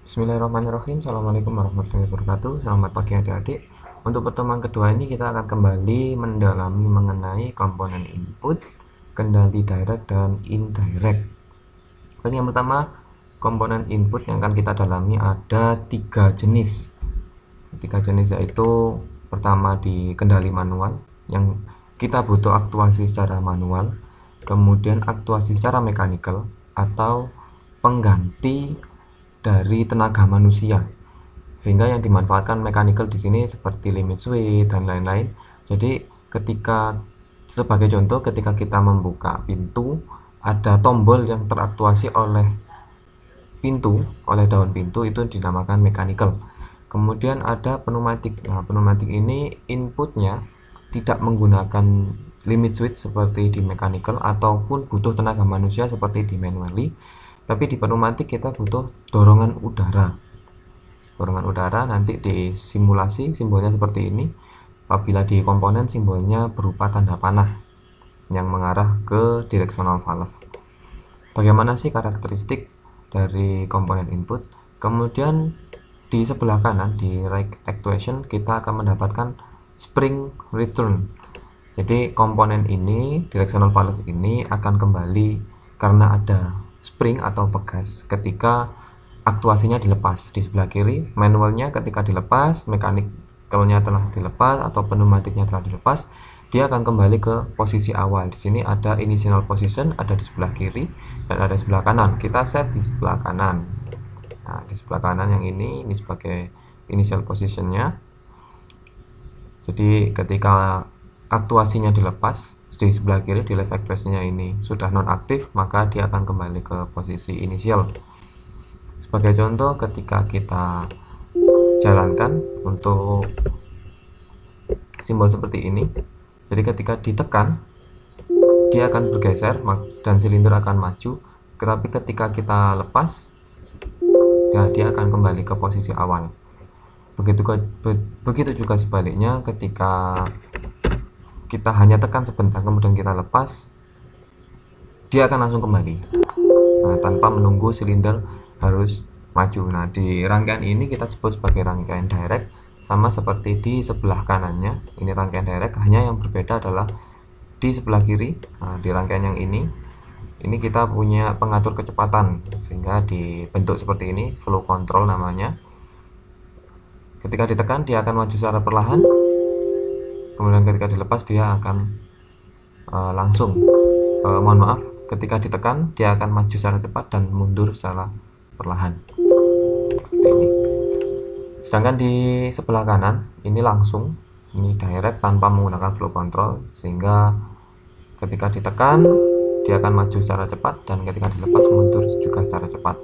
Bismillahirrahmanirrahim. Assalamualaikum warahmatullahi wabarakatuh. Selamat pagi adik-adik. Untuk pertemuan kedua ini kita akan kembali mendalami mengenai komponen input, kendali direct dan indirect. Ini yang pertama, komponen input yang akan kita dalami ada tiga jenis. Tiga jenis yaitu pertama di kendali manual yang kita butuh aktuasi secara manual, kemudian aktuasi secara mekanikal atau pengganti dari tenaga manusia, sehingga yang dimanfaatkan mechanical di sini seperti limit switch dan lain-lain. Jadi ketika sebagai contoh, ketika kita membuka pintu, ada tombol yang teraktuasi oleh daun pintu, itu dinamakan mechanical. Kemudian ada pneumatik. Nah, pneumatik ini inputnya tidak menggunakan limit switch seperti di mechanical ataupun butuh tenaga manusia seperti di manually. Tapi di pneumatik kita butuh dorongan udara. Dorongan udara nanti di simulasi simbolnya seperti ini. Apabila di komponen simbolnya berupa tanda panah yang mengarah ke directional valve. Bagaimana sih karakteristik dari komponen input? Kemudian di sebelah kanan di right actuation kita akan mendapatkan spring return. Jadi komponen ini, directional valve ini akan kembali karena ada spring atau pegas ketika aktuasinya dilepas. Di sebelah kiri manualnya ketika dilepas, mechanical-nya telah dilepas atau pneumatiknya telah dilepas, dia akan kembali ke posisi awal. Di sini ada initial position, ada di sebelah kiri dan ada di sebelah kanan. Kita set di sebelah kanan. Nah, di sebelah kanan yang ini sebagai initial positionnya. Jadi ketika aktuasinya dilepas, di sebelah kiri di left actuation-nya ini sudah nonaktif, maka dia akan kembali ke posisi inisial. Sebagai contoh, ketika kita jalankan untuk simbol seperti ini, jadi ketika ditekan dia akan bergeser dan silinder akan maju, tetapi ketika kita lepas ya dia akan kembali ke posisi awal. Begitu juga sebaliknya, ketika kita hanya tekan sebentar kemudian kita lepas, dia akan langsung kembali, tanpa menunggu silinder harus maju. Nah, di rangkaian ini kita sebut sebagai rangkaian direct, sama seperti di sebelah kanannya. Ini rangkaian direct, hanya yang berbeda adalah di sebelah kiri. Nah, di rangkaian yang ini kita punya pengatur kecepatan sehingga dibentuk seperti ini, flow control namanya. Ketika ditekan dia akan maju secara perlahan, kemudian ketika dilepas dia akan ketika ditekan dia akan maju secara cepat dan mundur secara perlahan seperti ini. Sedangkan di sebelah kanan ini langsung, ini direct tanpa menggunakan flow control, sehingga ketika ditekan dia akan maju secara cepat dan ketika dilepas mundur juga secara cepat.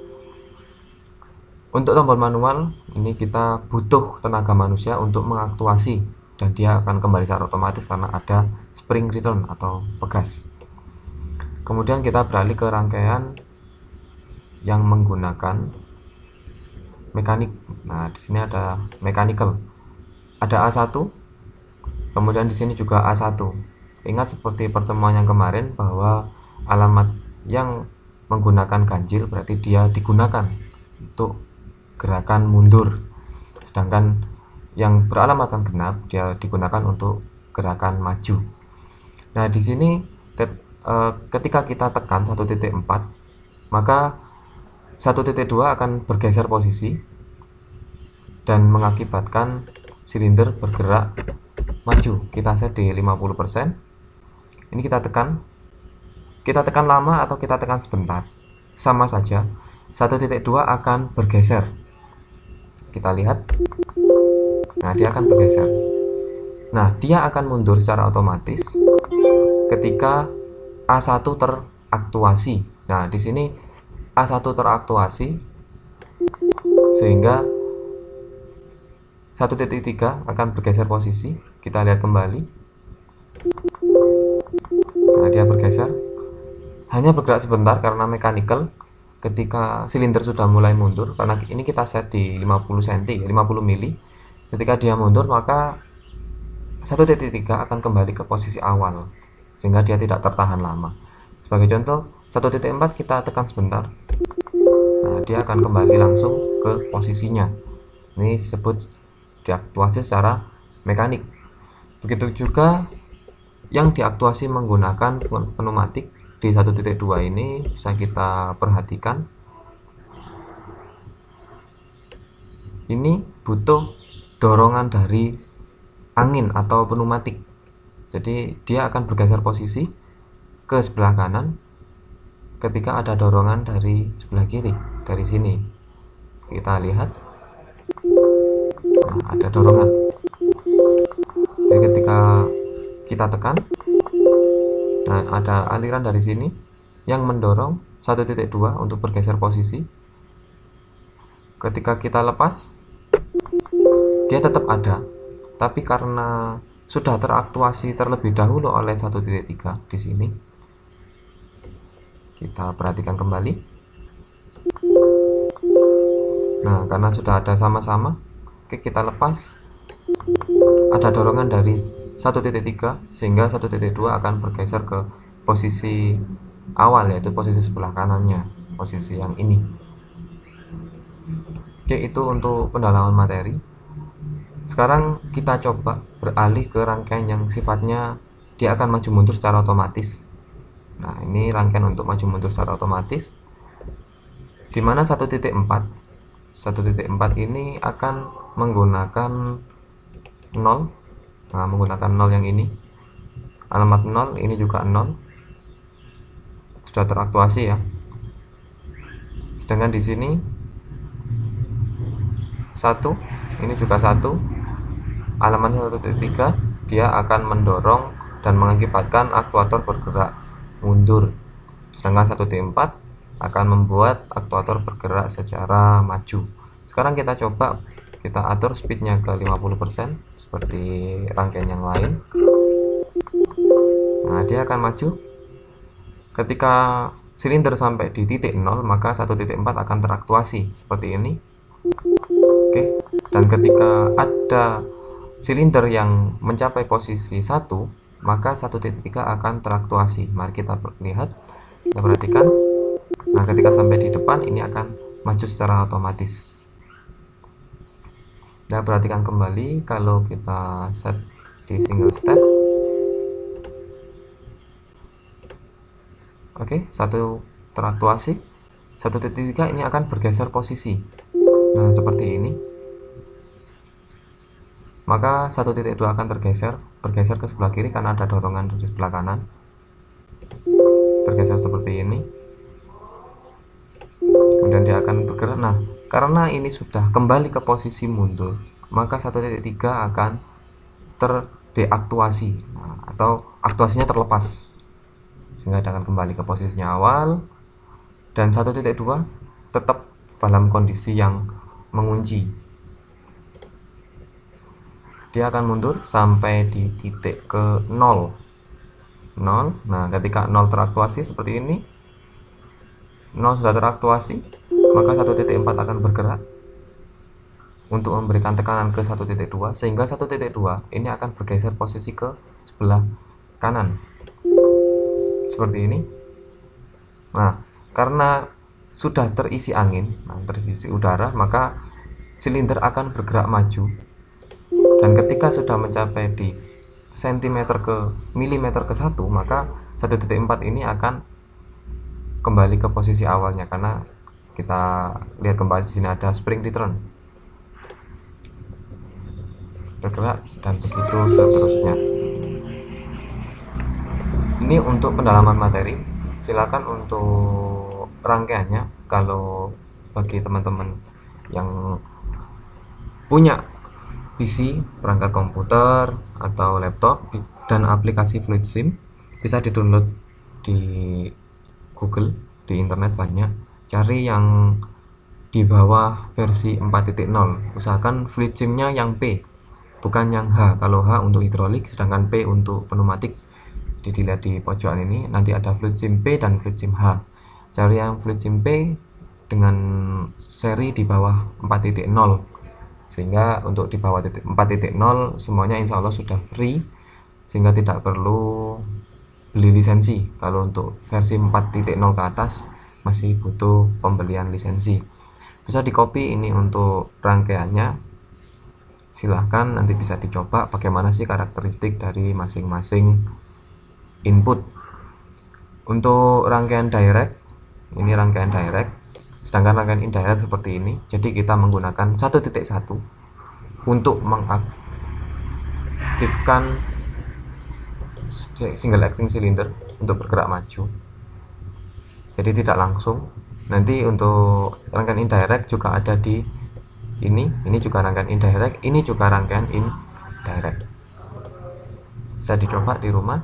Untuk tombol manual ini kita butuh tenaga manusia untuk mengaktuasi dan dia akan kembali secara otomatis karena ada spring return atau pegas. Kemudian kita beralih ke rangkaian yang menggunakan mekanik. Nah, di sini ada mechanical. Ada A1, kemudian di sini juga A1. Ingat seperti pertemuan yang kemarin bahwa alamat yang menggunakan ganjil berarti dia digunakan untuk gerakan mundur. Sedangkan yang beralamatkan genap dia digunakan untuk gerakan maju. Nah, di sini ketika kita tekan 1.4, maka 1.2 akan bergeser posisi dan mengakibatkan silinder bergerak maju. Kita set di 50%. Ini kita tekan lama atau kita tekan sebentar, sama saja. 1.2 akan bergeser. Kita lihat. Nah, dia akan bergeser. Nah, dia akan mundur secara otomatis ketika A1 teraktuasi. Nah, di sini A1 teraktuasi sehingga 1.3 akan bergeser posisi. Kita lihat kembali. Nah, dia bergeser. Hanya bergerak sebentar karena mechanical. Ketika silinder sudah mulai mundur, karena ini kita set di 50 cm, 50 mili. Ketika dia mundur, maka 1.3 akan kembali ke posisi awal sehingga dia tidak tertahan lama. Sebagai contoh, 1.4 kita tekan sebentar. Nah, dia akan kembali langsung ke posisinya. Ini disebut diaktuasi secara mekanik. Begitu juga yang diaktuasi menggunakan pneumatik di 1.2 ini bisa kita perhatikan. Ini butuh dorongan dari angin atau pneumatik. Jadi dia akan bergeser posisi ke sebelah kanan ketika ada dorongan dari sebelah kiri, dari sini. Kita lihat, nah, ada dorongan. Jadi ketika kita tekan, nah ada aliran dari sini yang mendorong 1.2 untuk bergeser posisi. Ketika kita lepas, dia tetap ada, tapi karena sudah teraktuasi terlebih dahulu oleh 1.3 di sini. Kita perhatikan kembali. Nah, karena sudah ada sama-sama, oke, kita lepas. Ada dorongan dari 1.3 sehingga 1.2 akan bergeser ke posisi awal, yaitu posisi sebelah kanannya, posisi yang ini. Oke, itu untuk pendalaman materi. Sekarang kita coba beralih ke rangkaian yang sifatnya dia akan maju mundur secara otomatis. Nah, ini rangkaian untuk maju mundur secara otomatis, di mana 1.4 ini akan menggunakan 0. Nah, menggunakan 0 yang ini, alamat 0, ini juga 0, sudah teraktuasi ya. Sedangkan di sini 1, ini juga 1, alamat 1.3, dia akan mendorong dan mengakibatkan aktuator bergerak mundur. Sedangkan 1.4 akan membuat aktuator bergerak secara maju. Sekarang kita coba kita atur speednya ke 50% seperti rangkaian yang lain. Nah, dia akan maju. Ketika silinder sampai di titik 0, maka 1.4 akan teraktuasi seperti ini. Oke, dan ketika ada silinder yang mencapai posisi 1, maka 1.3 akan teraktuasi. Mari kita lihat, kita perhatikan. Nah, ketika sampai di depan, ini akan maju secara otomatis. Nah, perhatikan kembali kalau kita set di single step. Oke, 1 teraktuasi. 1.3 ini akan bergeser posisi. Nah, seperti ini. Maka 1.2 akan bergeser ke sebelah kiri karena ada dorongan dari sebelah kanan. Bergeser seperti ini. Kemudian dia akan bergerak. Nah, karena ini sudah kembali ke posisi mundur, maka 1.3 akan terdeaktuasi, nah, atau aktuasinya terlepas, sehingga dia akan kembali ke posisinya awal, dan 1.2 tetap dalam kondisi yang mengunci. Dia akan mundur sampai di titik ke 0. Nah, ketika 0 teraktuasi seperti ini, 0 sudah teraktuasi, maka 1.4 akan bergerak untuk memberikan tekanan ke 1.2, sehingga 1.2 ini akan bergeser posisi ke sebelah kanan seperti ini. Nah, karena sudah terisi angin, terisi udara, maka silinder akan bergerak maju, dan ketika sudah mencapai di sentimeter ke milimeter ke 1, maka 1.4 ini akan kembali ke posisi awalnya, karena kita lihat kembali di sini ada spring return, bergerak, dan begitu seterusnya. Ini untuk pendalaman materi. Silakan untuk rangkaiannya, kalau bagi teman-teman yang punya PC, perangkat komputer atau laptop dan aplikasi Fluid Sim, bisa di-download di Google, di internet banyak. Cari yang di bawah versi 4.0. Usahakan Fluid Sim-nya yang P, bukan yang H. Kalau H untuk hidrolik, sedangkan P untuk pneumatik. Jadi dilihat di pojokan ini, nanti ada Fluid Sim P dan Fluid Sim H. Cari yang Fluid Sim P dengan seri di bawah 4.0. Sehingga untuk di bawah 4.0 semuanya insya Allah sudah free, sehingga tidak perlu beli lisensi. Kalau untuk versi 4.0 ke atas masih butuh pembelian lisensi. Bisa di copy ini untuk rangkaiannya, silahkan nanti bisa dicoba bagaimana sih karakteristik dari masing-masing input. Untuk rangkaian direct, ini rangkaian direct, sedangkan rangkaian indirect seperti ini. Jadi kita menggunakan 1.1 untuk mengaktifkan single acting cylinder untuk bergerak maju, jadi tidak langsung. Nanti untuk rangkaian indirect juga ada di ini juga rangkaian indirect, ini juga rangkaian indirect. Bisa dicoba di rumah.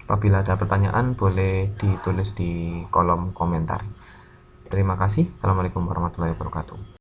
Apabila ada pertanyaan boleh ditulis di kolom komentar. Terima kasih. Assalamualaikum warahmatullahi wabarakatuh.